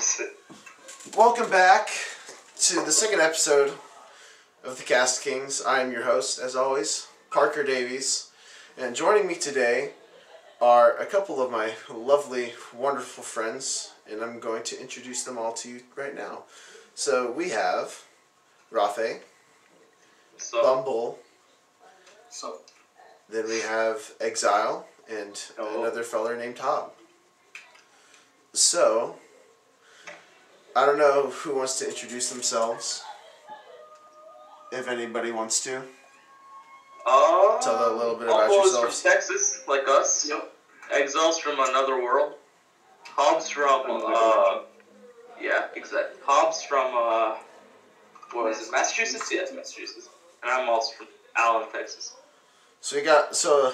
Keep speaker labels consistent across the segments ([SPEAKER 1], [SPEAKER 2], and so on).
[SPEAKER 1] opposite.
[SPEAKER 2] Welcome back to the second episode of the Cast Kings. I am your host, as always, Parker Davies, and joining me today are a couple of my lovely, wonderful friends, and I'm going to introduce them all to you right now. So we have Rafe, Bumble, then we have Exile, and another feller named Tom. So, I don't know who wants to introduce themselves. If anybody wants to. Tell a little bit about yourselves.
[SPEAKER 1] Bumble is from Texas, like us. Yep. Exile's from another world. Hobbs from, yeah, exactly. Hobbs from, what was it, Massachusetts? Yeah, Massachusetts. And I'm also from Allen, Texas.
[SPEAKER 2] So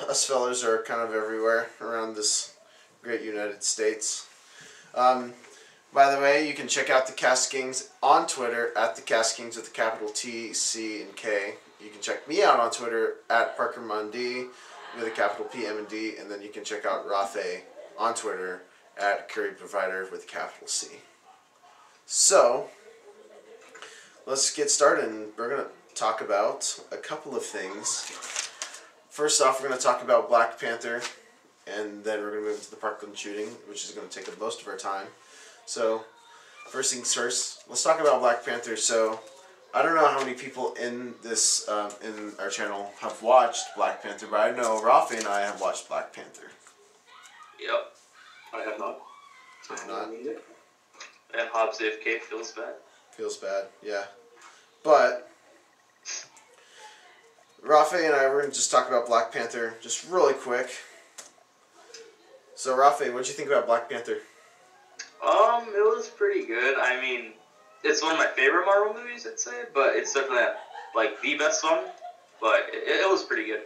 [SPEAKER 2] us fellas are kind of everywhere around this great United States. By the way, you can check out the Cast Kings on Twitter at the Cast Kings with a capital T, C, and K. You can check me out on Twitter at Parker Mundi with a capital P, M, and D, and then you can check out Rafe on Twitter at Curry Provider with a capital C. So, let's get started, and we're going to talk about a couple of things. First off, we're going to talk about Black Panther, and then we're going to move into the Parkland shooting, which is going to take up most of our time. So, first things first, let's talk about Black Panther. So, I don't know how many people in this in our channel have watched Black Panther, but I know Rafi and I have watched Black Panther.
[SPEAKER 1] Yep. I have not.
[SPEAKER 2] Have not?
[SPEAKER 1] And Hobbs AFK feels bad.
[SPEAKER 2] Feels bad, yeah. But Rafi and I were going to just talk about Black Panther just really quick. So, Rafi, what did you think about Black Panther?
[SPEAKER 1] It was pretty good. I mean, it's one of my favorite Marvel movies, I'd say, but it's definitely, like, the best one. But it was pretty good.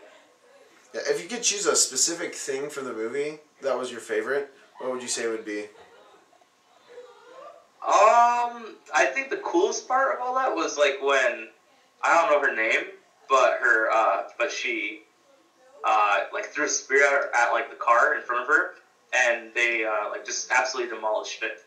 [SPEAKER 2] Yeah, if you could choose a specific thing from the movie that was your favorite, what would you say it would be?
[SPEAKER 1] I think the coolest part of all that was, like, when, I don't know her name, but she, like, threw a spear at, like, the car in front of her, and they, like, just absolutely demolished it.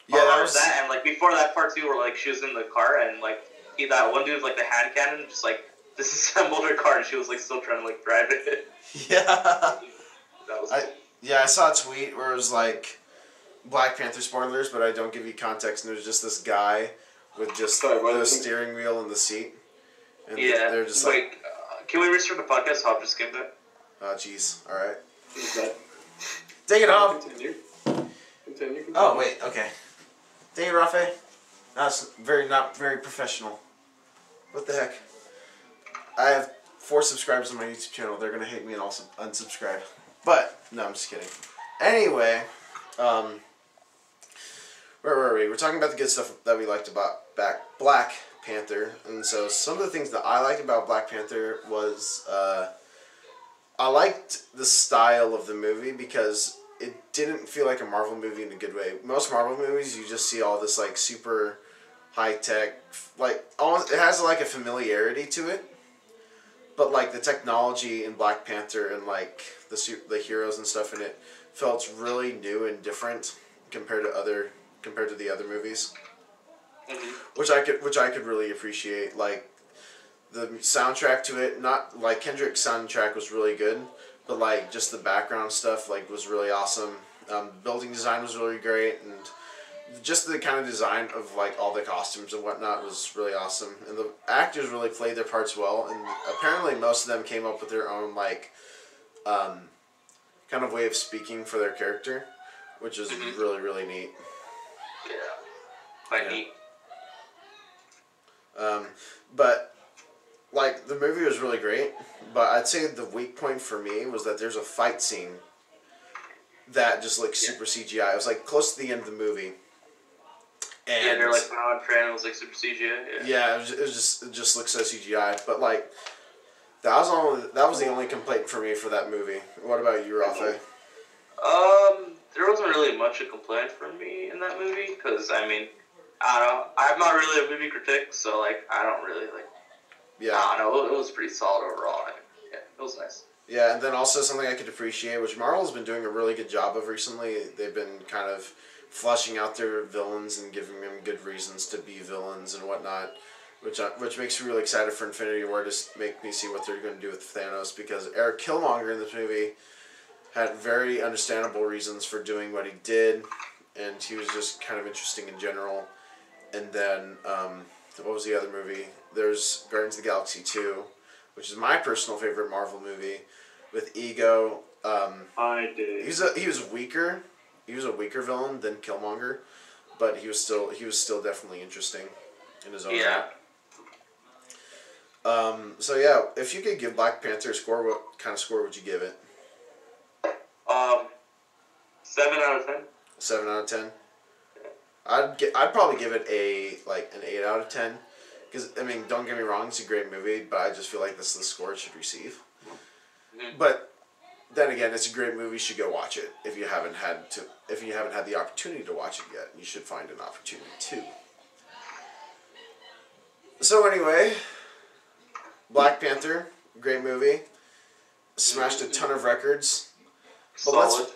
[SPEAKER 2] Yeah, that was
[SPEAKER 1] that, and, like, before that part, too, where, like, she was in the car, and, like, that one dude with, like, the hand cannon just, like, disassembled her car, and she was, like, still trying to, like, drive it.
[SPEAKER 2] Yeah.
[SPEAKER 1] That was cool.
[SPEAKER 2] I saw a tweet where it was, like, Black Panther spoilers, but I don't give you context, and there's just this guy with just the steering wheel and the seat. And
[SPEAKER 1] yeah.
[SPEAKER 2] They're just
[SPEAKER 1] Wait,
[SPEAKER 2] like...
[SPEAKER 1] can we restart the podcast? Hob just skimmed it.
[SPEAKER 2] Oh, jeez. Alright.
[SPEAKER 3] Dang
[SPEAKER 2] it, Hob.
[SPEAKER 3] Continue.
[SPEAKER 2] Oh, wait. Okay. Dang it, Rafe. That's not very professional. What the heck? I have 4 subscribers on my YouTube channel. They're going to hate me and also unsubscribe. But, no, I'm just kidding. Anyway, where were we? We're talking about the good stuff that we liked about Black Panther. And so some of the things that I liked about Black Panther was I liked the style of the movie because it didn't feel like a Marvel movie in a good way. Most Marvel movies, you just see all this like super high-tech, like almost, it has like a familiarity to it. But like the technology in Black Panther and like the heroes and stuff in it felt really new and different compared to the other movies, which I could really appreciate. Like the soundtrack to it, not like Kendrick's soundtrack was really good, but like just the background stuff like was really awesome. Building design was really great, and just the kind of design of like all the costumes and whatnot was really awesome. And the actors really played their parts well, and apparently most of them came up with their own like kind of way of speaking for their character, which is really, really neat.
[SPEAKER 1] Yeah. Quite neat.
[SPEAKER 2] But like the movie was really great, but I'd say the weak point for me was that there's a fight scene that just looked super CGI. It was like close to the end of the movie. And
[SPEAKER 1] yeah, they're like on trend. It was like super CGI.
[SPEAKER 2] Yeah, it just looked so CGI. But like, that was the only complaint for me for that movie. What about you, Rafe?
[SPEAKER 1] There wasn't really much to complain from me in that movie because I mean, I don't know. I'm not really a movie critic, so like I don't really like. Yeah. I don't know. It was pretty solid overall. I mean, yeah, it was nice.
[SPEAKER 2] Yeah, and then also something I could appreciate, which Marvel's been doing a really good job of recently. They've been kind of fleshing out their villains and giving them good reasons to be villains and whatnot, which makes me really excited for Infinity War to make me see what they're going to do with Thanos, because Eric Killmonger in this movie had very understandable reasons for doing what he did, and he was just kind of interesting in general. And then, what was the other movie? There's Guardians of the Galaxy 2, which is my personal favorite Marvel movie, with Ego.
[SPEAKER 3] I did.
[SPEAKER 2] He was weaker. He was a weaker villain than Killmonger, but he was still definitely interesting in his own right. So yeah, if you could give Black Panther a score, what kind of score would you give it?
[SPEAKER 1] 7 out of 10.
[SPEAKER 2] 7 out of 10. I'd probably give it an 8 out of 10, because I mean, don't get me wrong, it's a great movie, but I just feel like this is the score it should receive. Mm-hmm. But then again, it's a great movie. You should go watch it if you haven't had the opportunity to watch it yet. You should find an opportunity to. So anyway, Black Panther, great movie, smashed a ton of records.
[SPEAKER 1] Solid.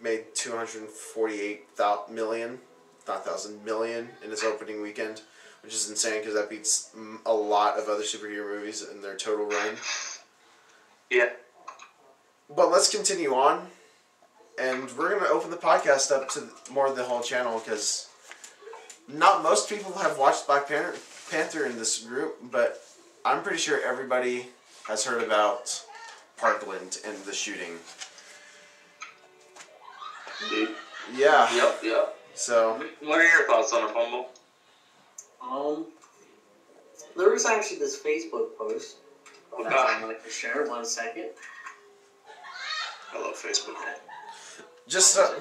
[SPEAKER 2] Made $248 million in its opening weekend, which is insane because that beats a lot of other superhero movies in their total run.
[SPEAKER 1] Yeah.
[SPEAKER 2] But let's continue on, and we're going to open the podcast up to more of the whole channel, because not most people have watched Black Panther in this group, but I'm pretty sure everybody has heard about Parkland and the shooting.
[SPEAKER 3] Indeed.
[SPEAKER 2] Yeah.
[SPEAKER 1] Yep.
[SPEAKER 2] So,
[SPEAKER 1] what are your thoughts on it, Bumble?
[SPEAKER 4] There was actually this Facebook post
[SPEAKER 1] Okay.
[SPEAKER 4] that I'd like to share. 1 second.
[SPEAKER 3] I love Facebook.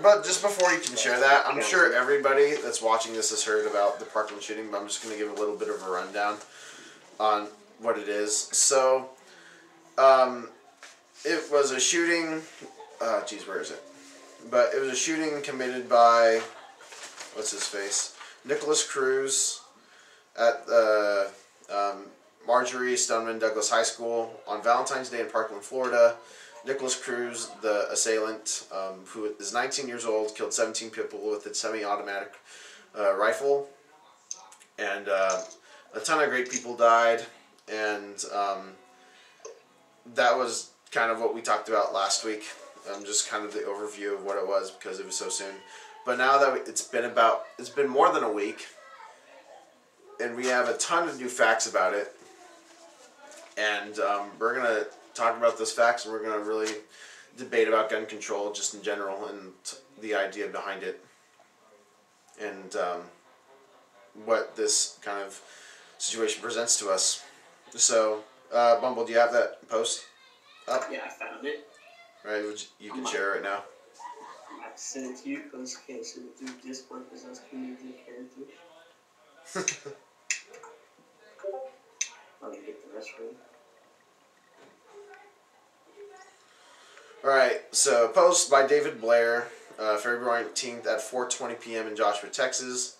[SPEAKER 2] but just before you can share that, I'm sure everybody that's watching this has heard about the Parkland shooting, but I'm just going to give a little bit of a rundown on what it is. So, it was a shooting. Where is it? But it was a shooting committed by, what's his face? Nicholas Cruz at Marjorie Stoneman Douglas High School on Valentine's Day in Parkland, Florida. Nicholas Cruz, the assailant, who is 19 years old, killed 17 people with a semi-automatic rifle. And a ton of great people died. And that was kind of what we talked about last week. Just kind of the overview of what it was, because it was so soon. But now that it's been more than a week, and we have a ton of new facts about it, and we're gonna talk about those facts, and we're gonna really debate about gun control just in general and the idea behind it, and what this kind of situation presents to us. So, Bumble, do you have that post up?
[SPEAKER 4] Yeah, I found it.
[SPEAKER 2] Right, you can share it now.
[SPEAKER 4] I sent it to you because you can't send it through Discord because that's community characters. Let me get the rest for you.
[SPEAKER 2] Alright, so post by David Blair, February 19th at 4:20 p.m. in Joshua, Texas.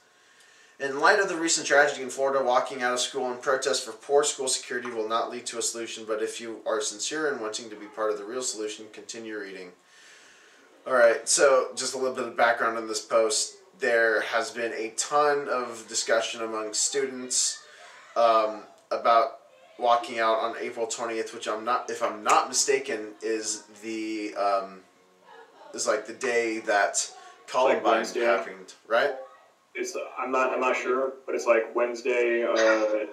[SPEAKER 2] In light of the recent tragedy in Florida, walking out of school in protest for poor school security will not lead to a solution, but if you are sincere in wanting to be part of the real solution, continue reading. Alright, so just a little bit of background on this post. There has been a ton of discussion among students about walking out on April 20th, which if I'm not mistaken, is the day that Columbine happened, right?
[SPEAKER 3] It's I'm not sure, but it's like Wednesday,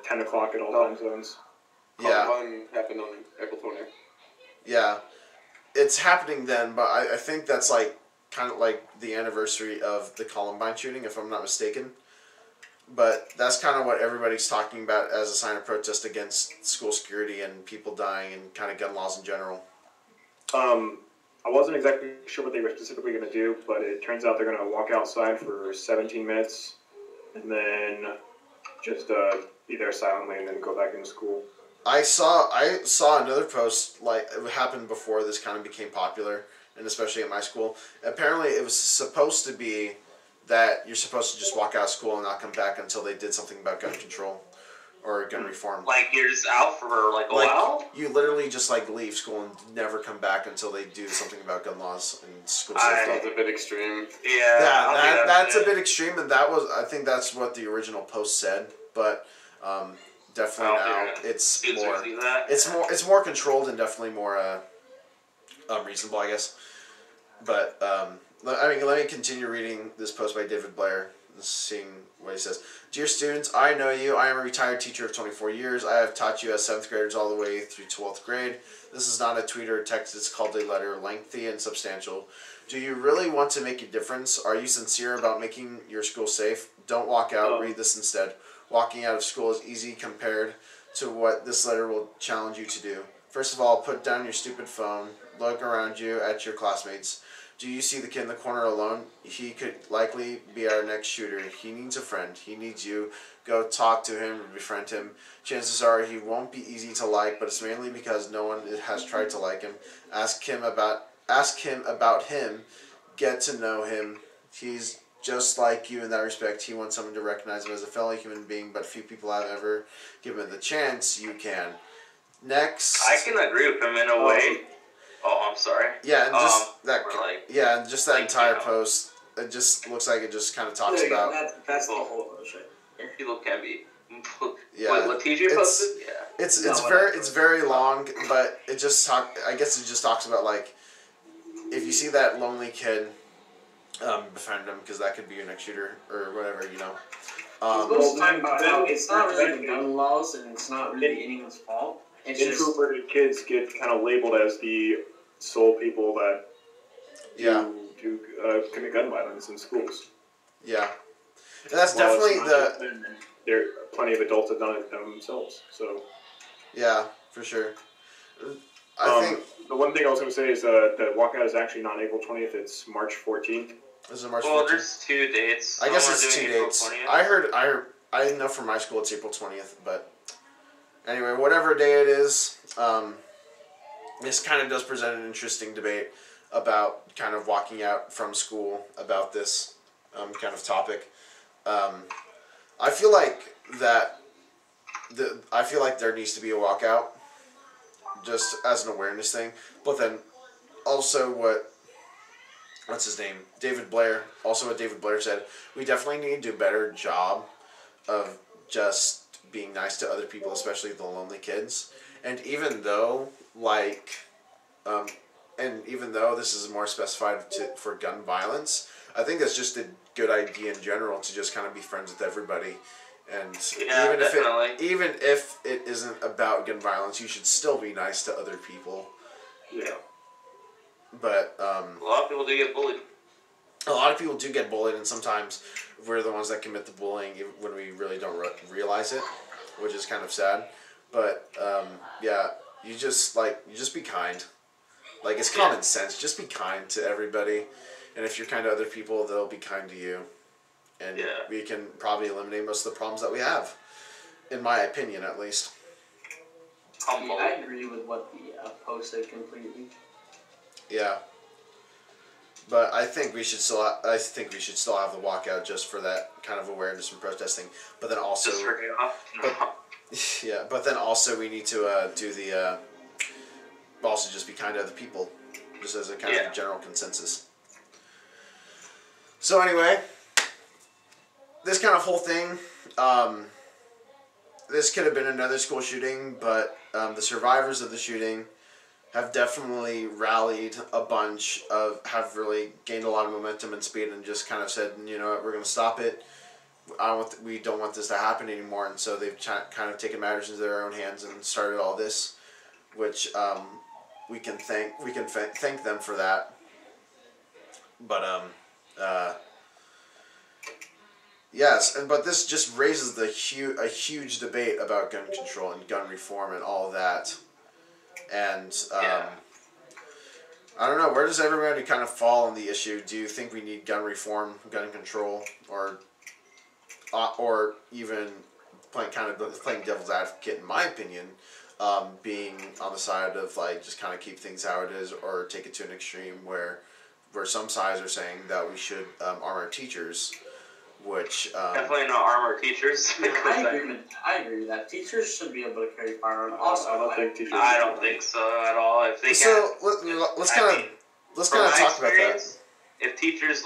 [SPEAKER 3] 10 o'clock at all time zones.
[SPEAKER 2] Yeah.
[SPEAKER 5] Columbine happened on April 20th.
[SPEAKER 2] Yeah, it's happening then, but I think that's kind of like the anniversary of the Columbine shooting, if I'm not mistaken. But that's kind of what everybody's talking about as a sign of protest against school security and people dying and kind of gun laws in general.
[SPEAKER 3] I wasn't exactly sure what they were specifically going to do, but it turns out they're going to walk outside for 17 minutes and then just be there silently and then go back into school.
[SPEAKER 2] I saw another post, like it happened before this kind of became popular, and especially at my school. Apparently it was supposed to be that you're supposed to just walk out of school and not come back until they did something about gun control or gun reform.
[SPEAKER 1] Like you're just out for like a while.
[SPEAKER 2] You literally just like leave school and never come back until they do something about gun laws and school
[SPEAKER 5] That's
[SPEAKER 2] safety.
[SPEAKER 5] a bit extreme.
[SPEAKER 1] Yeah,
[SPEAKER 2] That's a bit extreme, and I think that's what the original post said, but definitely now it's more controlled and definitely more reasonable, I guess. But let me continue reading this post by David Blair, seeing what he says. Dear students, I know you. I am a retired teacher of 24 years. I have taught you as 7th graders all the way through 12th grade. This is not a tweet or a text. It's called a letter, lengthy and substantial. Do you really want to make a difference? Are you sincere about making your school safe? Don't walk out. Read this instead. Walking out of school is easy compared to what this letter will challenge you to do. First of all, put down your stupid phone. Look around you at your classmates. Do you see the kid in the corner alone? He could likely be our next shooter. He needs a friend. He needs you. Go talk to him and befriend him. Chances are he won't be easy to like, but it's mainly because no one has tried to like him. Ask him about him. Get to know him. He's just like you in that respect. He wants someone to recognize him as a fellow human being, but few people have ever given him the chance. You can. Next.
[SPEAKER 1] I can agree with him in a way. Oh, I'm sorry.
[SPEAKER 2] Yeah, and just that.
[SPEAKER 1] Like,
[SPEAKER 2] and just that entire post. It just looks like it just kind of talks about.
[SPEAKER 4] That's the whole post right there.
[SPEAKER 1] People can be.
[SPEAKER 2] Yeah.
[SPEAKER 1] What TJ posted? Yeah.
[SPEAKER 2] It's very long, but it just I guess it just talks about like, if you see that lonely kid, befriend him because that could be your next shooter or whatever, you know.
[SPEAKER 4] It's not really the gun laws and it's not really anyone's fault.
[SPEAKER 3] Introverted kids get kind of labeled as the sole people that do commit gun violence in schools.
[SPEAKER 2] Yeah, and that's definitely
[SPEAKER 3] There are plenty of adults that have done it themselves. So
[SPEAKER 2] yeah, for sure. I think
[SPEAKER 3] the one thing I was going to say is that walkout is actually not April 20th. It's March 14th.
[SPEAKER 2] This is March 14th.
[SPEAKER 1] Well, there's 2 dates.
[SPEAKER 2] I guess it's 2 dates. I know from my school it's April 20th, but anyway, whatever day it is, this kind of does present an interesting debate about kind of walking out from school about this kind of topic. I feel like there needs to be a walkout, just as an awareness thing. But then, also what's his name? David Blair. Also, what David Blair said, we definitely need to do a better job of just being nice to other people, especially the lonely kids. And even though, this is more specified for gun violence, I think that's just a good idea in general to just kind of be friends with everybody. And even if it isn't about gun violence, you should still be nice to other people.
[SPEAKER 3] Yeah.
[SPEAKER 2] But
[SPEAKER 1] a lot of people do get bullied.
[SPEAKER 2] A lot of people do get bullied, and sometimes we're the ones that commit the bullying when we really don't realize it, which is kind of sad. But you just be kind. Like, it's common sense. Just be kind to everybody, and if you're kind to other people, they'll be kind to you. And we can probably eliminate most of the problems that we have, in my opinion, at least.
[SPEAKER 4] I agree with what the post said completely.
[SPEAKER 2] Yeah. But I think we should still. I think we should still have the walkout just for that kind of awareness and protesting. But then also.
[SPEAKER 1] Just for chaos.
[SPEAKER 2] Yeah, but then also we need to do the. Also, just be kind to other people, just as a kind of general consensus. So anyway, this kind of whole thing. This could have been another school shooting, but the survivors of the shooting have definitely rallied a bunch have really gained a lot of momentum and speed and just kind of said, you know what, we're going to stop it. We don't want this to happen anymore. And so they've kind of taken matters into their own hands and started all this, which we can thank them for that. But yes, but this just raises a huge debate about gun control and gun reform and all of that. And I don't know, where does everybody kind of fall on the issue? Do you think we need gun reform, gun control, or even playing devil's advocate? In my opinion, being on the side of just kind of keep things how it is, or take it to an extreme where some sides are saying that we should arm our teachers which
[SPEAKER 1] Definitely not armor teachers.
[SPEAKER 4] I agree with that. Teachers should be able to carry firearms. Also,
[SPEAKER 3] I don't think teachers.
[SPEAKER 1] I don't think so at all. If they
[SPEAKER 2] so
[SPEAKER 1] can't,
[SPEAKER 2] let's kind of talk about that.
[SPEAKER 1] If teachers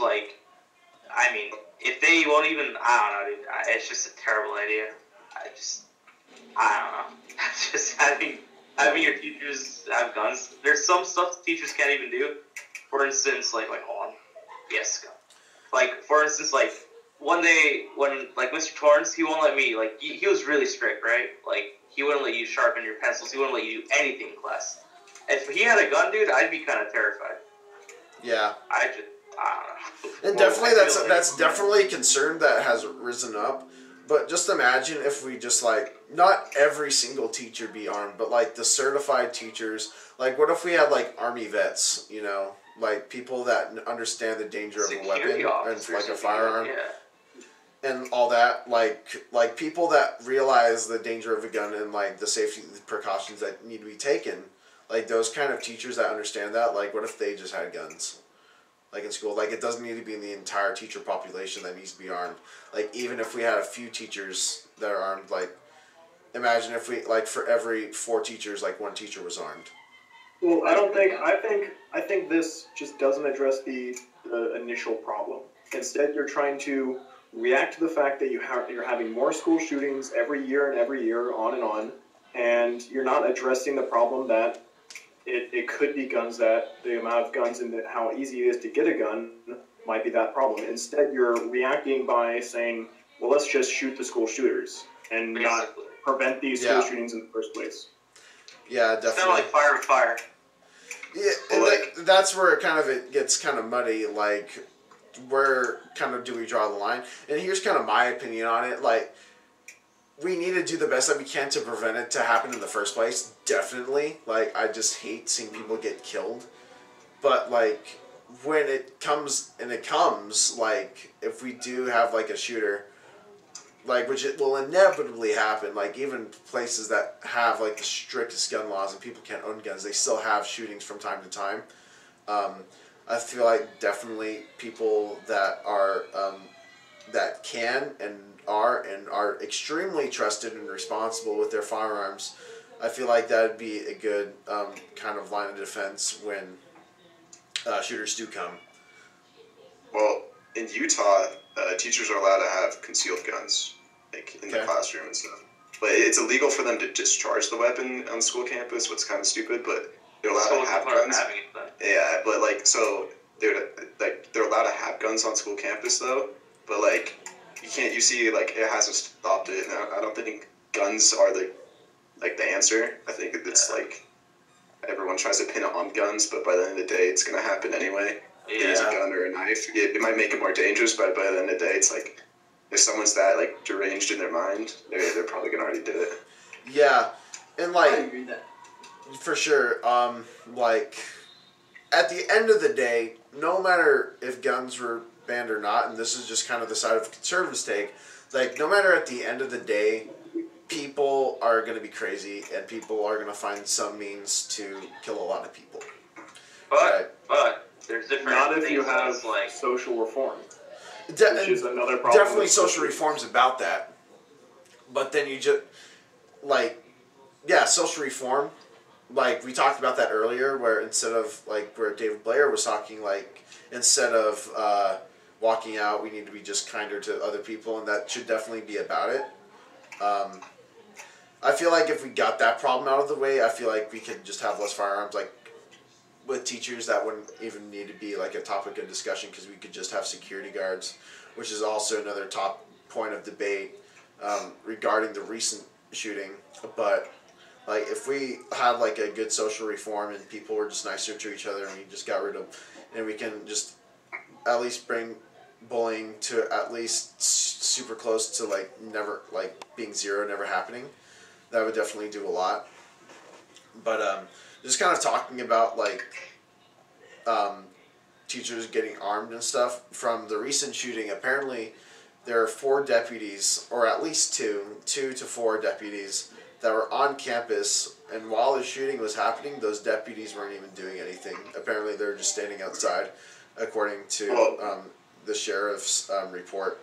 [SPEAKER 1] if they won't even, I don't know, dude. It's just a terrible idea. I don't know. Just having your teachers have guns. There's some stuff teachers can't even do. For instance, hold on. Yes, go. For instance, one day when Mr. Torrance, he won't let me he was really strict, right? He wouldn't let you sharpen your pencils. He wouldn't let you do anything in class. If he had a gun, dude, I'd be kind of terrified.
[SPEAKER 2] Yeah.
[SPEAKER 1] I don't know.
[SPEAKER 2] And definitely that's definitely a concern that has risen up. But just imagine if we just not every single teacher be armed, but the certified teachers. What if we had Army vets, people that understand the danger of a weapon and a firearm, and all that, people that realize the danger of a gun and the safety precautions that need to be taken, those kind of teachers that understand that. What if they just had guns? In school, it doesn't need to be in the entire teacher population that needs to be armed. Even if we had a few teachers that are armed, imagine if we, for every 4 teachers, 1 teacher was armed.
[SPEAKER 3] Well, I think this just doesn't address the initial problem. Instead, you're trying to react to the fact that you're having more school shootings every year, on, and you're not addressing the problem that it could be guns, that the amount of guns and how easy it is to get a gun might be that problem. Instead, you're reacting by saying, well, let's just shoot the school shooters and not prevent these school shootings in the first place.
[SPEAKER 2] Yeah, definitely.
[SPEAKER 1] It's kind of like fire with fire.
[SPEAKER 2] Yeah, and that's where it gets kind of muddy, where kind of do we draw the line? And here's kind of my opinion on it, we need to do the best that we can to prevent it to happen in the first place, definitely. I just hate seeing people get killed. But, when it comes, if we do have, a shooter, which it will inevitably happen, even places that have, the strictest gun laws and people can't own guns, they still have shootings from time to time. I feel definitely people that are, that can and are extremely trusted and responsible with their firearms, I feel that would be a good kind of line of defense when shooters do come.
[SPEAKER 6] Well, in Utah, teachers are allowed to have concealed guns, in the classroom and stuff. But it's illegal for them to discharge the weapon on school campus, what's kind of stupid, but they're allowed to have guns. Yeah, but so they're allowed to have guns on school campus though, but you see it hasn't stopped it. And I don't think guns are the answer. I think it's everyone tries to pin it on guns, but by the end of the day, it's gonna happen anyway. Yeah. Use a gun or a knife. It might make it more dangerous, but by the end of the day, it's if someone's that deranged in their mind, they're probably gonna already do it.
[SPEAKER 2] Yeah, and
[SPEAKER 4] I agree with that.
[SPEAKER 2] for sure. At the end of the day, no matter if guns were banned or not, and this is just kind of the side of conservatives take, no matter at the end of the day, people are going to be crazy and people are going to find some means to kill a lot of people.
[SPEAKER 1] But there's different.
[SPEAKER 3] Not if you have social reform, which is another problem.
[SPEAKER 2] Definitely social reform's about that, but then you just social reform. We talked about that earlier, where instead of where David Blair was talking, instead of walking out, we need to be just kinder to other people, and that should definitely be about it. I feel if we got that problem out of the way, I feel we could just have less firearms. With teachers, that wouldn't even need to be a topic of discussion, because we could just have security guards, which is also another top point of debate regarding the recent shooting. But if we had a good social reform and people were just nicer to each other, and we just got rid of, and we can just at least bring bullying to at least super close to never being zero, never happening, that would definitely do a lot. But just kind of talking about teachers getting armed and stuff from the recent shooting. Apparently, there are 4 deputies, or at least 2 to 4 deputies that were on campus, and while the shooting was happening, those deputies weren't even doing anything. Apparently, they were just standing outside, according to the sheriff's report.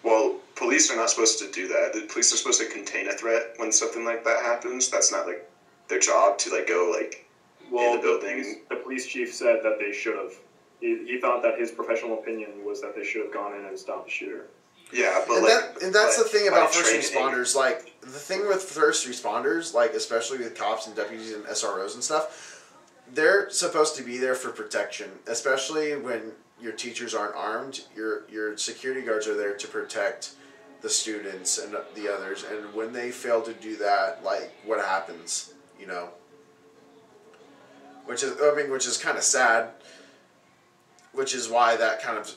[SPEAKER 6] Well, police are not supposed to do that. The police are supposed to contain a threat when something like that happens. That's not like their job to like go like
[SPEAKER 3] Well,
[SPEAKER 6] in the building.
[SPEAKER 3] the police chief said that they should have. He thought that his professional opinion was that they should have gone in and stopped the shooter.
[SPEAKER 6] Yeah, but
[SPEAKER 2] and that's the thing about first
[SPEAKER 6] training,
[SPEAKER 2] responders. Like the thing with first responders, like especially with cops and deputies and SROs and stuff, they're supposed to be there for protection, especially when your teachers aren't armed. Your security guards are there to protect the students and the others, and when they fail to do that, like what happens, you know? Which is kind of sad. Which is why that kind of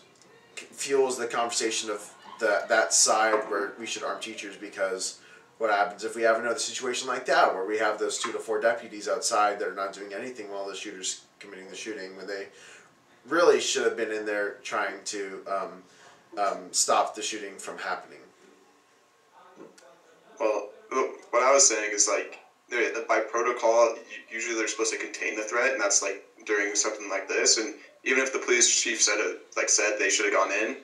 [SPEAKER 2] fuels the conversation of that side where we should arm teachers, because what happens if we have another situation like that where we have those 2 to 4 deputies outside that are not doing anything while the shooter's committing the shooting, when they really should have been in there trying to stop the shooting from happening.
[SPEAKER 6] Well, what I was saying is like by protocol, usually they're supposed to contain the threat, and that's like during something like this. And even if the police chief said they should have gone in,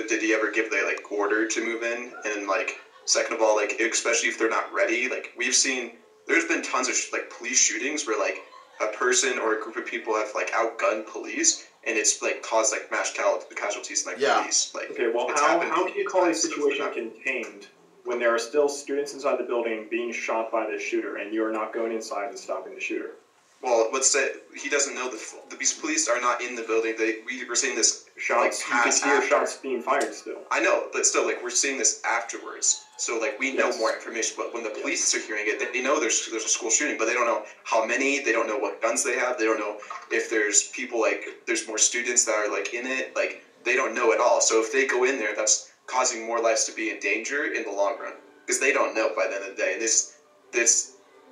[SPEAKER 6] did he ever give the like order to move in? And like second of all, like especially if they're not ready, like there's been tons of like police shootings where like a person or a group of people have like outgunned police, and it's like caused like mass casualties in like police. Like
[SPEAKER 3] okay, well how can you call a situation contained when there are still students inside the building being shot by the shooter, and you are not going inside and stopping the shooter?
[SPEAKER 6] Well, let's say he doesn't know these police are not in the building. We're seeing this
[SPEAKER 3] shots.
[SPEAKER 6] Like,
[SPEAKER 3] you can hear shots being fired still.
[SPEAKER 6] I know, but still, like we're seeing this afterwards. So like we know more information. But when the police are hearing it, they know there's a school shooting, but they don't know how many. They don't know what guns they have. They don't know if there's people there's more students that are like in it. Like they don't know at all. So if they go in there, that's causing more lives to be in danger in the long run, because they don't know by the end of the day. And this.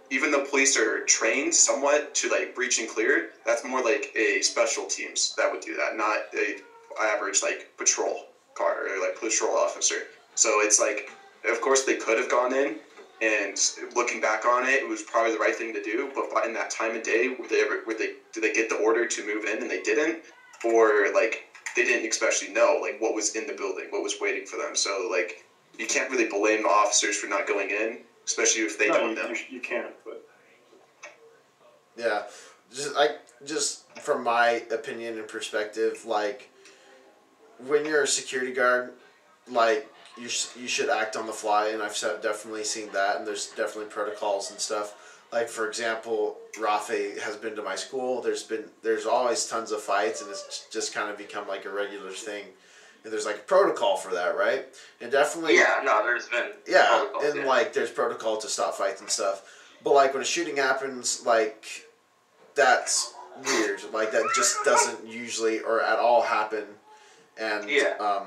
[SPEAKER 6] Even though police are trained somewhat to like breach and clear, that's more like a special teams that would do that, not a average like patrol car or like patrol officer. So it's like, of course they could have gone in, and looking back on it, it was probably the right thing to do. But in that time of day, did they get the order to move in and they didn't, or like they didn't especially know like what was in the building, what was waiting for them. So like you can't really blame the officers for not going in. Especially if they don't know.
[SPEAKER 3] You can't, but...
[SPEAKER 2] Yeah. Just from my opinion and perspective, like, when you're a security guard, like, you should act on the fly, and I've definitely seen that, and there's definitely protocols and stuff. Like, for example, Rafe has been to my school. There's always tons of fights, and it's just kind of become, like, a regular thing. And there's like a protocol for that, right? And definitely...
[SPEAKER 1] Yeah, no, there's been
[SPEAKER 2] protocols, and like there's protocol to stop fights and stuff. But like when a shooting happens, like that's weird. Like that just doesn't usually or at all happen. And and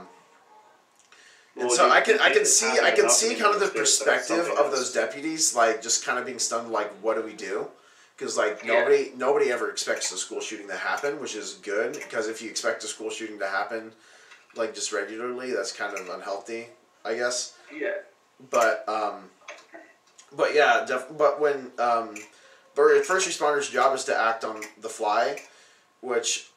[SPEAKER 2] so I can see kind of the perspective of those deputies, like just kind of being stunned, like what do we do? Because like nobody ever expects a school shooting to happen, which is good, because if you expect a school shooting to happen like just regularly, that's kind of unhealthy, I guess.
[SPEAKER 1] Yeah.
[SPEAKER 2] But yeah, but when first responders' job is to act on the fly, which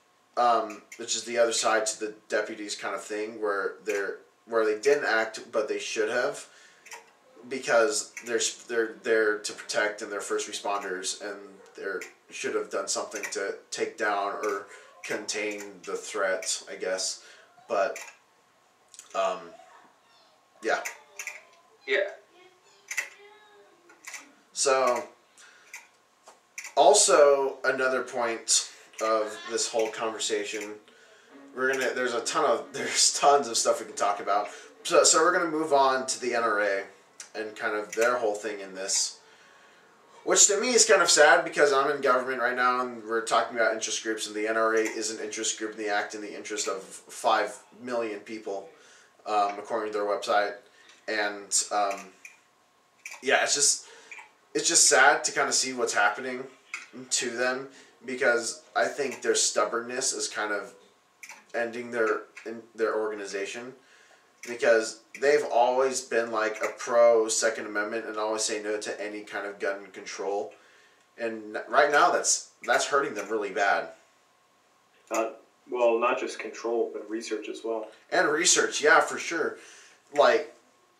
[SPEAKER 2] is the other side to the deputies kind of thing, where they didn't act but they should have, because they're there to protect and they're first responders, and they should have done something to take down or contain the threat, I guess. But, yeah.
[SPEAKER 1] Yeah.
[SPEAKER 2] So, also another point of this whole conversation, there's tons of stuff we can talk about. So we're gonna move on to the NRA and kind of their whole thing in this, which to me is kind of sad, because I'm in government right now and we're talking about interest groups, and the NRA is an interest group, and they act in the interest of 5 million people, according to their website. And it's just sad to kind of see what's happening to them, because I think their stubbornness is kind of ending their organization, because they've always been like a pro Second Amendment and always say no to any kind of gun control, and right now that's hurting them really bad.
[SPEAKER 3] Not just control, but research as well.
[SPEAKER 2] And research, yeah, for sure. like,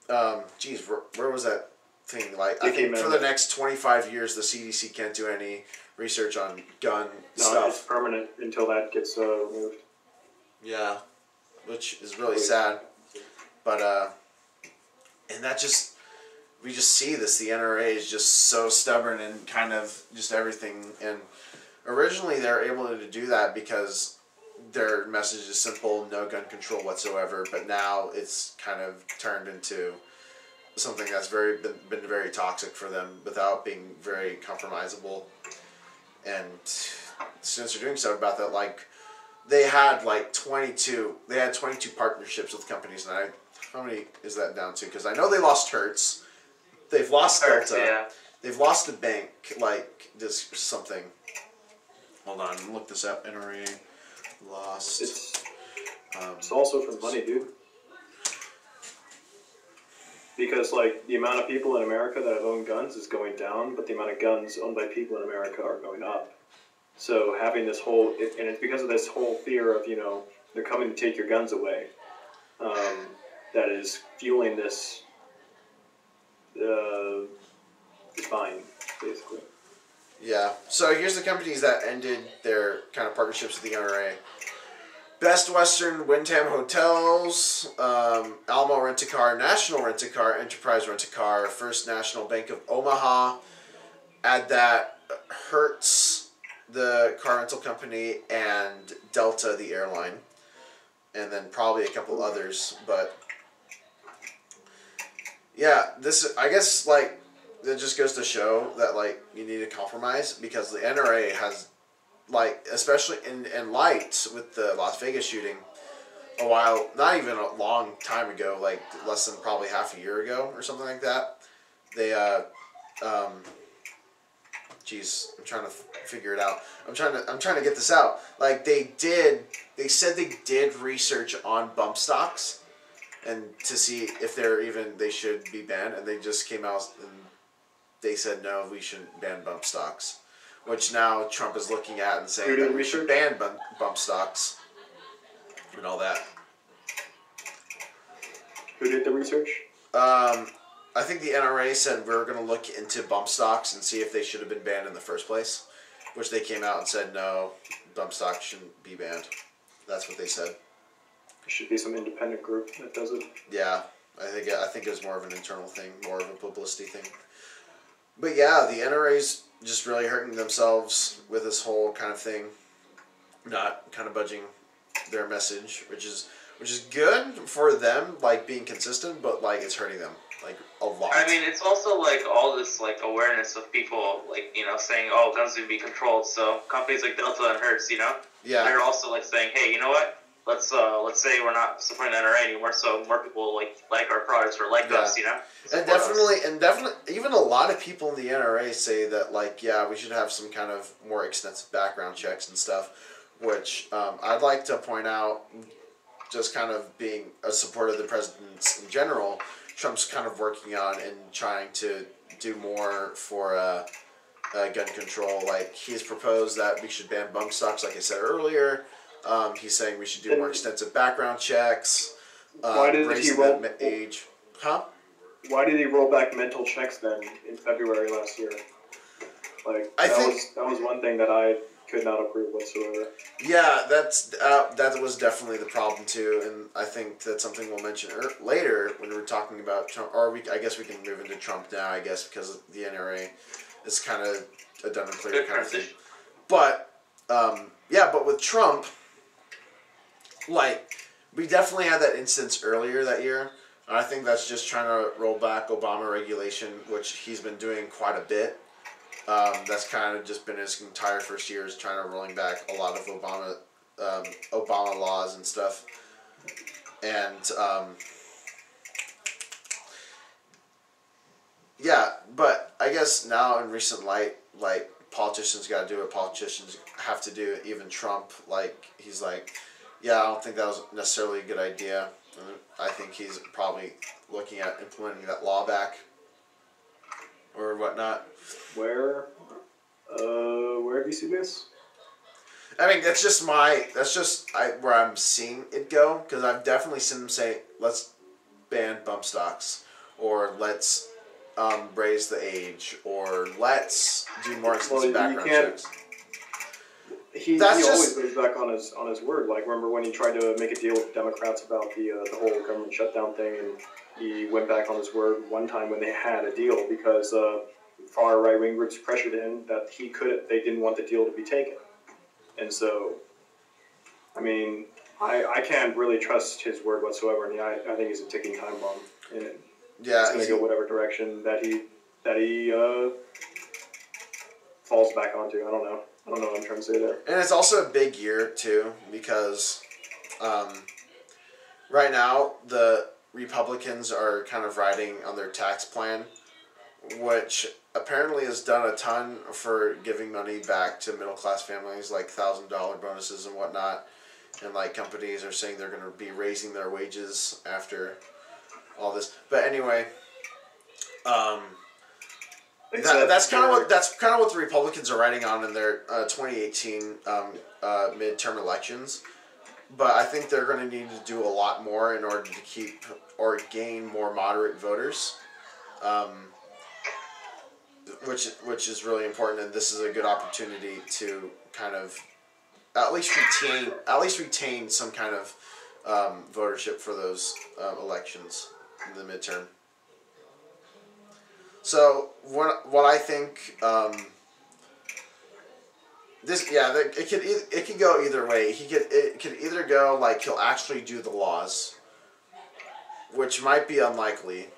[SPEAKER 2] where was that thing? Like, I think for the next 25 years, the CDC can't do any research on gun stuff.
[SPEAKER 3] It's permanent until that gets removed.
[SPEAKER 2] Yeah, which is really sad. But, and that just, we just see this. The NRA is just so stubborn and kind of just everything. And originally they were able to do that because their message is simple, no gun control whatsoever. But now it's kind of turned into something that's been very toxic for them without being very compromisable. And since they're doing stuff about that, like, they had like 22 partnerships with companies, and how many is that down to? Because I know they lost Hertz, they've lost Delta,
[SPEAKER 1] yeah.
[SPEAKER 2] They've lost a bank, like this something. Hold on, look this up. NRA lost.
[SPEAKER 3] It's also for money, dude. Because like the amount of people in America that have owned guns is going down, but the amount of guns owned by people in America are going up. So having this whole, and it's because of this whole fear of, they're coming to take your guns away, that is fueling this decline, basically.
[SPEAKER 2] Yeah. So here's the companies that ended their kind of partnerships with the NRA. Best Western Wyndham Hotels, Alamo Rent-A-Car, National Rent-A-Car, Enterprise Rent-A-Car, First National Bank of Omaha. Add that Hertz, the car rental company, and Delta, the airline. And then probably a couple others. But yeah, I guess, like, it just goes to show that, like, you need to compromise because the NRA has, like, especially in light with the Las Vegas shooting a while, not even a long time ago, like less than probably half a year ago or something like that. They, I'm trying to figure it out. I'm trying to get this out. Like, they said they did research on bump stocks and to see if they should be banned, and they just came out and they said, no, we shouldn't ban bump stocks. Which now Trump is looking at and saying that we should ban bump stocks and all that.
[SPEAKER 3] Who did the research?
[SPEAKER 2] I think the NRA said we're going to look into bump stocks and see if they should have been banned in the first place. Which they came out and said, no, bump stocks shouldn't be banned. That's what they said.
[SPEAKER 3] There should be some independent group that does it.
[SPEAKER 2] Yeah, I think it was more of an internal thing, more of a publicity thing. But yeah, the NRA's just really hurting themselves with this whole kind of thing, not kind of budging their message, which is good for them, like being consistent, but like it's hurting them like a lot.
[SPEAKER 1] I mean, it's also like all this like awareness of people like saying, oh, guns need to be controlled. So companies like Delta and Hertz,
[SPEAKER 2] yeah,
[SPEAKER 1] they're also like saying, hey, you know what? Let's say we're not supporting the NRA anymore, so more people like our products or like us,
[SPEAKER 2] And definitely, even a lot of people in the NRA say that, like, yeah, we should have some kind of more extensive background checks and stuff, which I'd like to point out, just kind of being a supporter of the president in general, Trump's kind of working on and trying to do more for gun control. Like, he's proposed that we should ban bump stocks, like I said earlier. He's saying we should do more extensive background checks.
[SPEAKER 3] Why did he roll
[SPEAKER 2] age? Huh?
[SPEAKER 3] Why did he roll back mental checks then in February last year? Like that was one thing that I could not approve whatsoever.
[SPEAKER 2] Yeah, that was definitely the problem too, and I think that's something we'll mention later when we're talking about Trump. Or I guess we can move into Trump now. I guess because the NRA is kind of a done and clear kind of thing. But but with Trump. Like, we definitely had that instance earlier that year. And I think that's just trying to roll back Obama regulation, which he's been doing quite a bit. That's kind of just been his entire first year is trying to rolling back a lot of Obama laws and stuff. And, but I guess now in recent light, like, politicians got to do what politicians have to do. Even Trump, like, he's like... Yeah, I don't think that was necessarily a good idea. I think he's probably looking at implementing that law back or whatnot.
[SPEAKER 3] Where have you seen this?
[SPEAKER 2] I mean, that's just where I'm seeing it go, because I've definitely seen them say, let's ban bump stocks, or let's raise the age, or let's do more extensive background checks.
[SPEAKER 3] He always goes back on his word. Like, remember when he tried to make a deal with the Democrats about the whole government shutdown thing, and he went back on his word one time when they had a deal because far right wing groups pressured him that they didn't want the deal to be taken, and so, I mean, I can't really trust his word whatsoever, and I think he's a ticking time bomb, and it's going to go whatever direction that he falls back onto. I don't know what I'm trying to say there.
[SPEAKER 2] And it's also a big year, too, because right now the Republicans are kind of riding on their tax plan, which apparently has done a ton for giving money back to middle-class families, like $1,000 bonuses and whatnot. And, like, companies are saying they're going to be raising their wages after all this. But anyway, that's kind of what the Republicans are writing on in their 2018 midterm elections. But I think they're going to need to do a lot more in order to keep or gain more moderate voters, which is really important. And this is a good opportunity to kind of at least retain some kind of votership for those elections in the midterm. So what I think it could go either way. It could either go like he'll actually do the laws, which might be unlikely,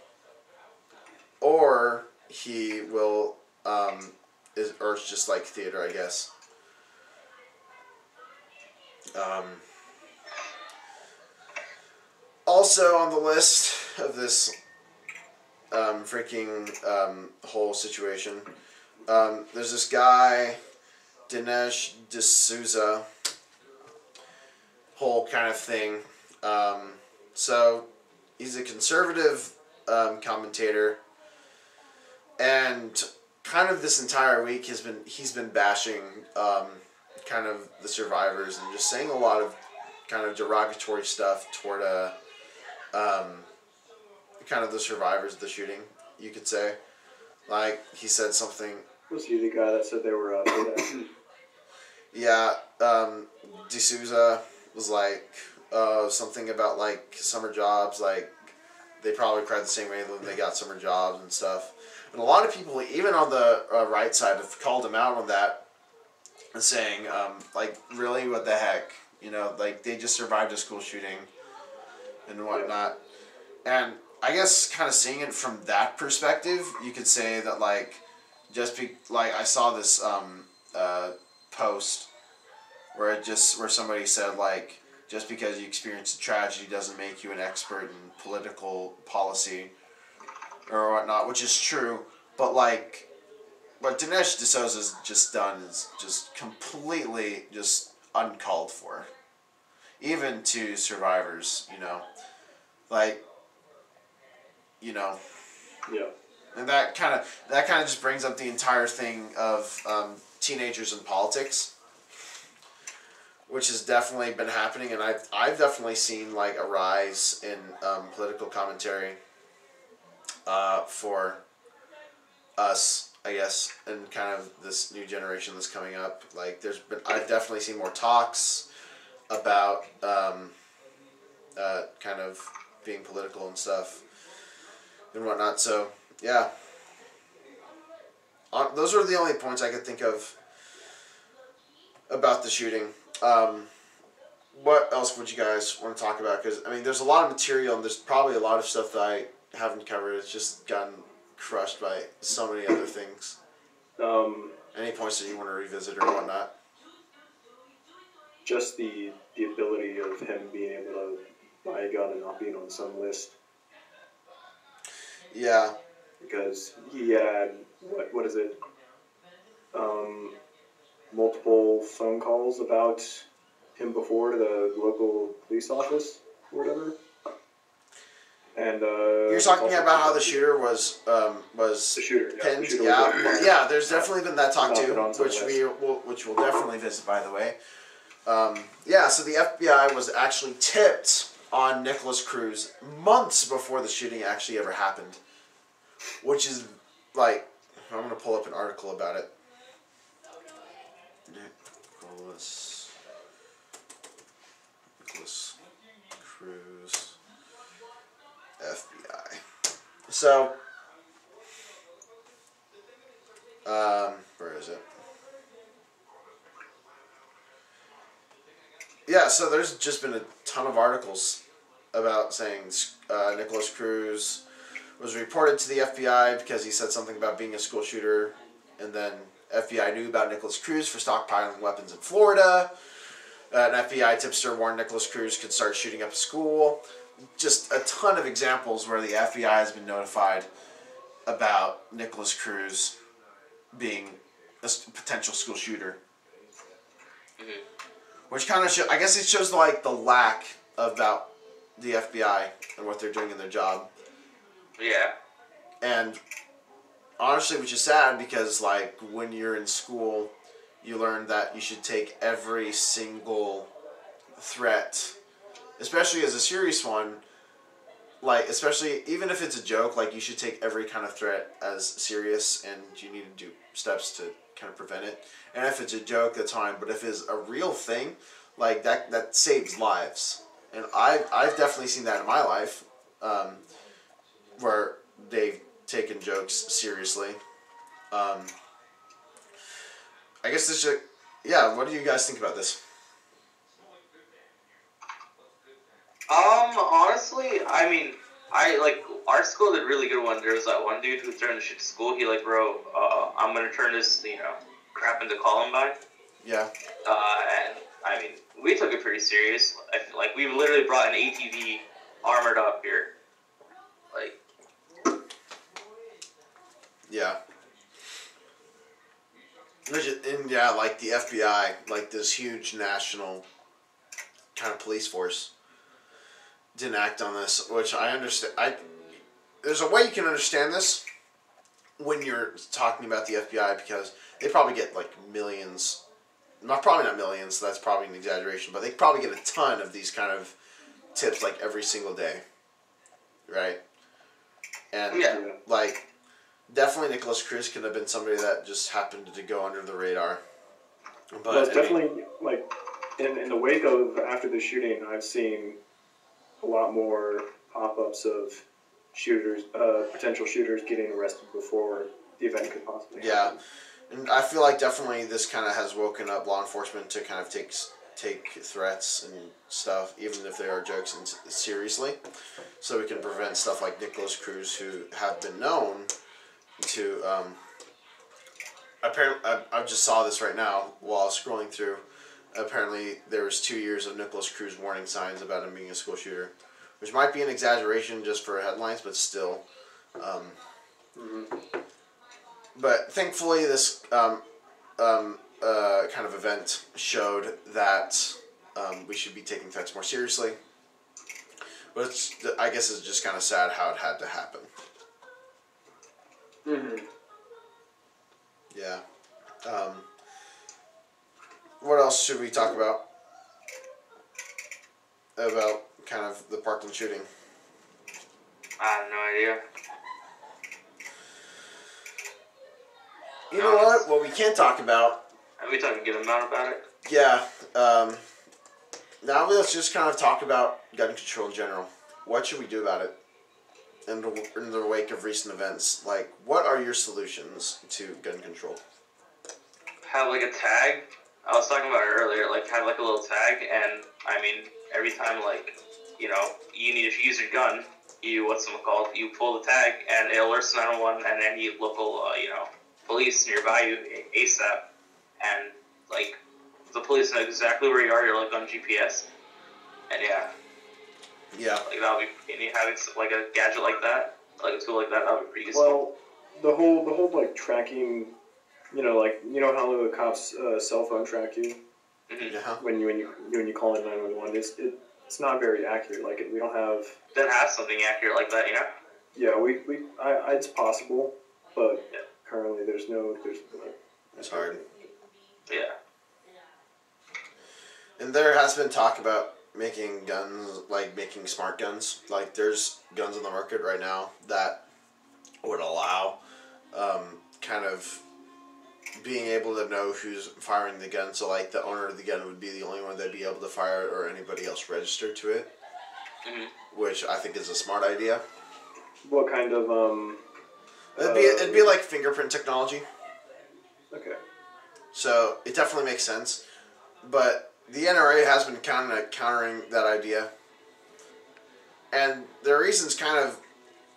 [SPEAKER 2] or he will or it's just like theater, I guess. Also on the list of this freaking whole situation, there's this guy, Dinesh D'Souza, whole kind of thing. So he's a conservative commentator, and kind of this entire week he's been bashing kind of the survivors and just saying a lot of kind of derogatory stuff toward kind of the survivors of the shooting, you could say. Like, he said something...
[SPEAKER 3] Was he the guy that said they were out there?
[SPEAKER 2] Yeah, D'Souza was like, something about, like, summer jobs, like, they probably cried the same way when they got summer jobs and stuff. And a lot of people, even on the right side, have called him out on that and saying, like, really, what the heck? You know, like, they just survived a school shooting and whatnot. And I guess kind of seeing it from that perspective, you could say that, like, I saw this post where somebody said, like, just because you experience a tragedy doesn't make you an expert in political policy or whatnot, which is true. But, like, what Dinesh D'Souza's just done is just completely just uncalled for. Even to survivors, you know. Like, you know.
[SPEAKER 3] Yeah.
[SPEAKER 2] And that kind of just brings up the entire thing of teenagers in politics, which has definitely been happening, and I've definitely seen like a rise in political commentary for us, I guess, and kind of this new generation that's coming up. Like, I've definitely seen more talks about kind of being political and stuff and whatnot. So yeah, those are the only points I could think of about the shooting. What else would you guys want to talk about? Because, I mean, there's a lot of material, and there's probably a lot of stuff that I haven't covered. It's just gotten crushed by so many other things. Any points that you want to revisit or whatnot?
[SPEAKER 3] Just the ability of him being able to buy a gun and not being on some list.
[SPEAKER 2] Yeah.
[SPEAKER 3] Because he had, what is it? Multiple phone calls about him before to the local police office or whatever. And
[SPEAKER 2] you're talking about how the shooter was
[SPEAKER 3] the shooter,
[SPEAKER 2] pinned.
[SPEAKER 3] The shooter
[SPEAKER 2] Yeah. There's definitely been that talk too, which we'll definitely visit, by the way. So the FBI was actually tipped on Nicholas Cruz months before the shooting actually ever happened. Which is, like, I'm going to pull up an article about it. Nicholas Cruz, FBI. So, where is it? Yeah, so there's just been a ton of articles about saying Nicholas Cruz was reported to the FBI because he said something about being a school shooter, and then FBI knew about Nicholas Cruz for stockpiling weapons in Florida. An FBI tipster warned Nicholas Cruz could start shooting up a school. Just a ton of examples where the FBI has been notified about Nicholas Cruz being a potential school shooter.
[SPEAKER 1] Mm-hmm.
[SPEAKER 2] Which kind of I guess it shows like the lack about the FBI and what they're doing in their job.
[SPEAKER 1] Yeah.
[SPEAKER 2] And honestly, which is sad because like when you're in school, you learn that you should take every single threat, especially as a serious one, like especially even if it's a joke, like you should take every kind of threat as serious, and you need to do steps to kind of prevent it. And if it's a joke, that's fine. But if it's a real thing, like that saves lives. And I've definitely seen that in my life, where they've taken jokes seriously. I guess this should, yeah. What do you guys think about this?
[SPEAKER 1] Honestly, I mean, our school did really good one. There was that one dude who threatened to shoot school. He like wrote, "I'm gonna turn this, crap into Columbine."
[SPEAKER 2] Yeah.
[SPEAKER 1] And I mean, we took it pretty serious. I feel like we literally brought an ATV armored up here. Like.
[SPEAKER 2] Yeah. And yeah, like the FBI, like this huge national kind of police force, didn't act on this, which I understand. There's a way you can understand this when you're talking about the FBI because they probably get like millions, probably not millions, that's probably an exaggeration, but they probably get a ton of these kind of tips like every single day, right? And like definitely Nicholas Cruz could have been somebody that just happened to go under the radar. But
[SPEAKER 3] well, it's definitely like in the wake of after the shooting, I've seen a lot more pop-ups of shooters, potential shooters getting arrested before the event could possibly happen.
[SPEAKER 2] Yeah, and I feel like definitely this kind of has woken up law enforcement to kind of take threats and stuff, even if they are jokes, seriously, so we can prevent stuff like Nicholas Cruz, who have been known to. Apparently, I just saw this right now while scrolling through. Apparently, there was 2 years of Nicholas Cruz warning signs about him being a school shooter, which might be an exaggeration just for headlines, but still. But thankfully, this kind of event showed that we should be taking threats more seriously. But I guess it's just kind of sad how it had to happen. Yeah. What else should we talk about? About kind of the Parkland shooting?
[SPEAKER 1] I have no idea.
[SPEAKER 2] You know what? What we can talk about...
[SPEAKER 1] Are we talking a good amount about it?
[SPEAKER 2] Yeah. Now let's just kind of talk about gun control in general. What should we do about it in the wake of recent events? Like, what are your solutions to gun control?
[SPEAKER 1] Have like a tag. I was talking about it earlier. Like have like a little tag, and I mean every time you need to use your gun, you pull the tag, and it alerts 911 and any local police nearby you ASAP, and like the police know exactly where you are. You're like on GPS, and
[SPEAKER 2] yeah,
[SPEAKER 1] like that would be having like a gadget like that, like a tool like that would be pretty useful.
[SPEAKER 3] Well, the whole like tracking, how the cops cell phone track you when you call in 911. It's not very accurate. Like we don't have.
[SPEAKER 1] Then have something accurate like that,
[SPEAKER 3] Yeah, it's possible, but currently there's
[SPEAKER 2] it's hard.
[SPEAKER 1] Yeah.
[SPEAKER 2] And there has been talk about making guns, like making smart guns. Like there's guns on the market right now that would allow kind of being able to know who's firing the gun. So like the owner of the gun would be the only one that'd be able to fire it, or anybody else registered to it, which I think is a smart idea.
[SPEAKER 3] What kind of
[SPEAKER 2] It'd be like fingerprint technology.
[SPEAKER 3] Okay.
[SPEAKER 2] So it definitely makes sense, but the NRA has been kind of countering that idea, and the reasons kind of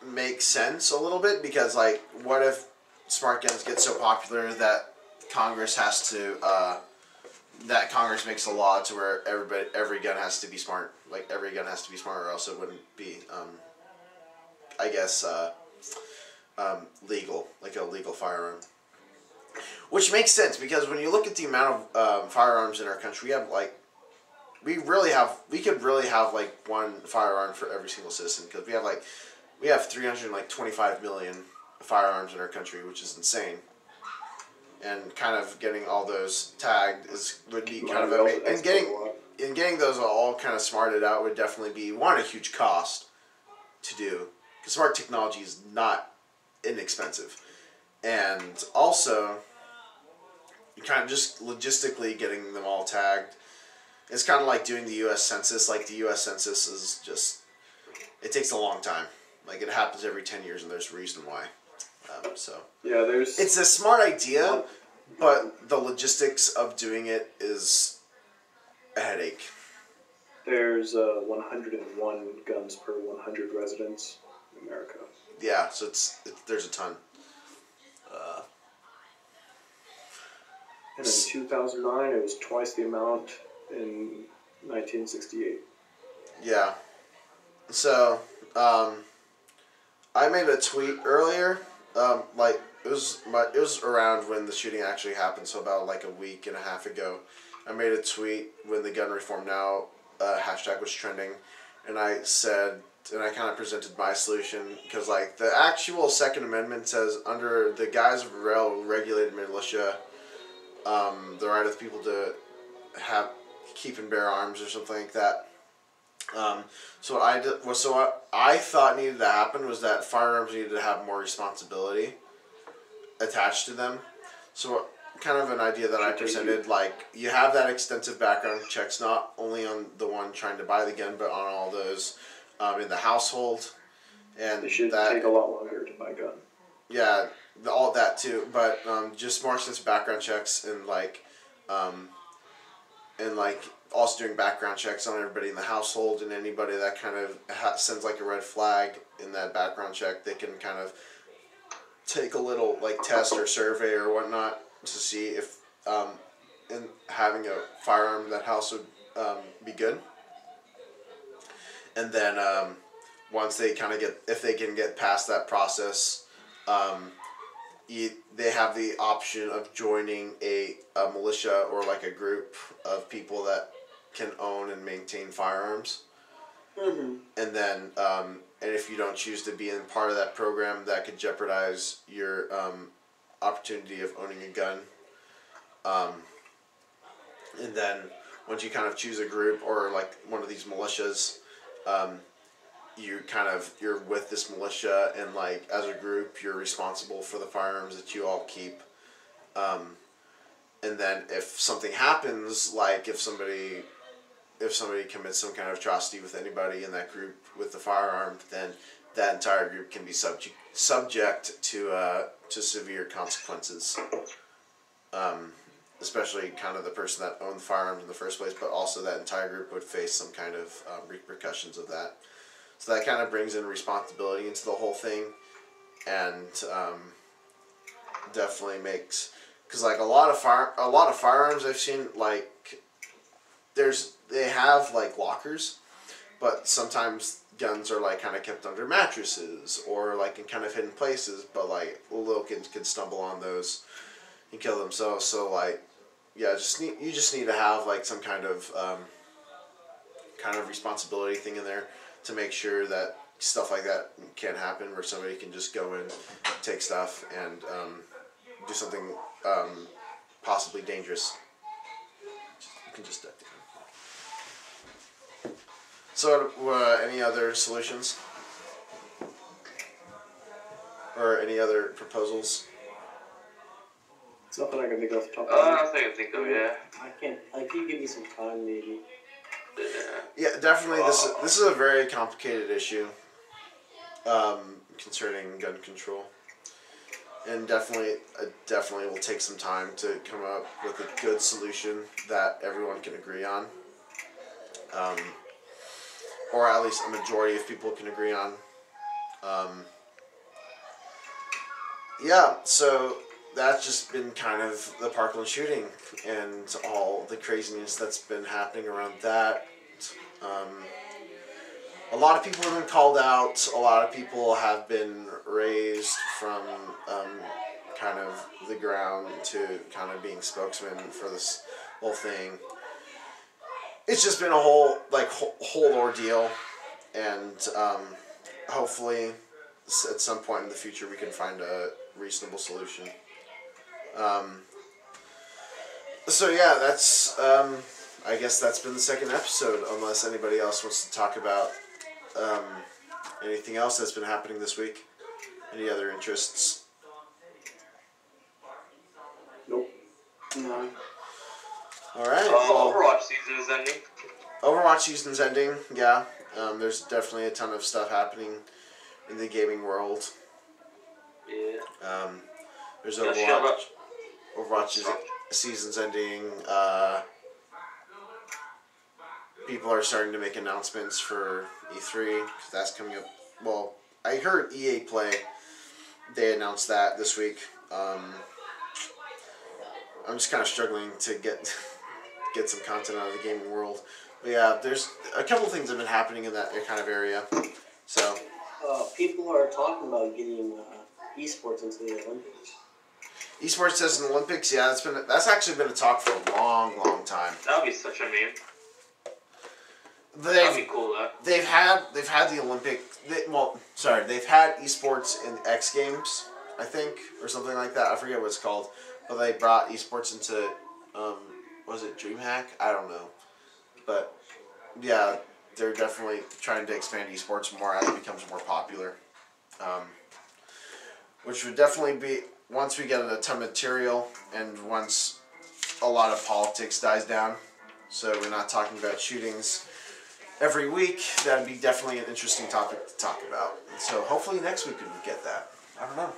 [SPEAKER 2] make sense a little bit, because like, what if smart guns get so popular that Congress has to that Congress makes a law to where every gun has to be smart, like every gun has to be smart, or else it wouldn't be I guess legal, like a legal firearm. Which makes sense, because when you look at the amount of firearms in our country, we could really have like one firearm for every single citizen, because we have 325 million firearms in our country, which is insane. And kind of getting all those tagged would be kind of amazing. And getting those all kind of smarted out would definitely be a huge cost to do, because smart technology is not inexpensive, and also kind of just logistically getting them all tagged. It's kind of like doing the U.S. Census. Like the U.S. Census is just, it takes a long time. Like it happens every 10 years, and there's a reason why.
[SPEAKER 3] Yeah,
[SPEAKER 2] it's a smart idea, but the logistics of doing it is a headache.
[SPEAKER 3] There's 101 guns per 100 residents in America.
[SPEAKER 2] Yeah, so there's a ton.
[SPEAKER 3] And in 2009, it was twice the amount in 1968.
[SPEAKER 2] Yeah. So, I made a tweet earlier. It was around when the shooting actually happened, so about like a week and a half ago. I made a tweet when the Gun Reform Now hashtag was trending, and I said, and I kind of presented my solution, because like the actual Second Amendment says, under the guise of regulated militia, the right of people to keep and bear arms or something like that. So what I thought needed to happen was that firearms needed to have more responsibility attached to them. So kind of an idea that I presented, like you have that extensive background checks, not only on the one trying to buy the gun, but on all those in the household, and
[SPEAKER 3] it should take a lot longer to buy a gun.
[SPEAKER 2] Yeah, all that too, but just more extensive background checks, and also doing background checks on everybody in the household, and anybody that kind of sends like a red flag in that background check, they can kind of take a little like test or survey or whatnot to see if in having a firearm in that house would be good. And then once they kind of if they can get past that process, they have the option of joining a militia, or like a group of people that can own and maintain firearms.
[SPEAKER 4] Mm-hmm.
[SPEAKER 2] And then, and if you don't choose to be in part of that program, that could jeopardize your opportunity of owning a gun. And then once you kind of choose a group or like one of these militias, you're with this militia, and like as a group you're responsible for the firearms that you all keep. And then if something happens, like if somebody commits some kind of atrocity with anybody in that group with the firearm, then that entire group can be subject to severe consequences. Especially kind of the person that owned the firearms in the first place, but also that entire group would face some kind of repercussions of that. So that kind of brings in responsibility into the whole thing, and definitely makes, because like a lot of firearms I've seen, like they have like lockers, but sometimes guns are like kind of kept under mattresses or like in kind of hidden places, but like little kids could stumble on those and kill themselves. So like, yeah, you just need to have like some kind of responsibility thing in there to make sure that stuff like that can't happen, where somebody can just go in, take stuff, and do something possibly dangerous. You can just duck down. So, any other solutions? Or any other proposals?
[SPEAKER 3] It's nothing I can think of off the top of my head.
[SPEAKER 1] Nothing I can think of, yeah.
[SPEAKER 4] I can't. If you give me some time, maybe.
[SPEAKER 2] Yeah, definitely. This is a very complicated issue concerning gun control, and definitely will take some time to come up with a good solution that everyone can agree on, or at least a majority of people can agree on. Yeah, so that's just been kind of the Parkland shooting and all the craziness that's been happening around that. A lot of people have been called out. A lot of people have been raised from kind of the ground to kind of being spokesmen for this whole thing. It's just been a whole ordeal, and hopefully at some point in the future we can find a reasonable solution. So yeah, that's I guess that's been the second episode, unless anybody else wants to talk about anything else that's been happening this week. Any other interests?
[SPEAKER 3] Nope.
[SPEAKER 4] No.
[SPEAKER 2] Alright.
[SPEAKER 1] Overwatch season is ending.
[SPEAKER 2] Overwatch season's ending, yeah. There's definitely a ton of stuff happening in the gaming world.
[SPEAKER 1] Yeah.
[SPEAKER 2] There's
[SPEAKER 1] Yeah, shut up.
[SPEAKER 2] Overwatch season's ending. People are starting to make announcements for E3, 'cause that's coming up. Well, I heard EA Play, they announced that this week. I'm just kind of struggling to get some content out of the gaming world. But yeah, there's a couple things that have been happening in that kind of area. So
[SPEAKER 4] People are talking about getting esports into the Olympics.
[SPEAKER 2] esports as an Olympics, yeah, that's actually been a talk for a long time.
[SPEAKER 1] That would be such a meme. That'd be cool though.
[SPEAKER 2] They've had the Olympic. They've had esports in X Games, I think, or something like that. I forget what it's called, but they brought esports into, was it DreamHack? I don't know, but yeah, they're definitely trying to expand esports more as it becomes more popular, which would definitely be once we get a ton of material and once a lot of politics dies down. So we're not talking about shootings every week. That'd be definitely an interesting topic to talk about. So hopefully next week we can get that. I don't know.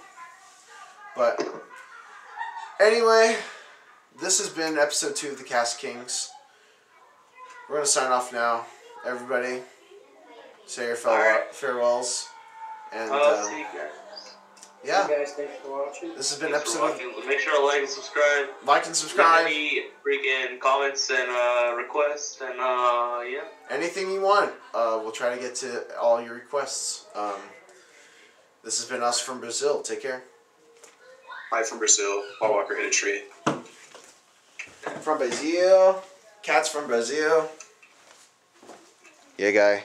[SPEAKER 2] But anyway, this has been episode 2 of the Cast Kings. We're going to sign off now. Everybody, say your farewells. And
[SPEAKER 1] see you guys.
[SPEAKER 2] yeah.
[SPEAKER 4] Hey guys, thanks for watching.
[SPEAKER 2] This has been
[SPEAKER 1] Thanks for
[SPEAKER 2] episode.
[SPEAKER 1] watching. Make sure to like and subscribe.
[SPEAKER 2] Like and subscribe.
[SPEAKER 1] Any freaking comments and requests and yeah.
[SPEAKER 2] Anything you want. We'll try to get to all your requests. This has been us from Brazil. Take care.
[SPEAKER 6] Hi from Brazil. While Walker hit a tree.
[SPEAKER 2] From Brazil. Cats from Brazil. Yeah, guy.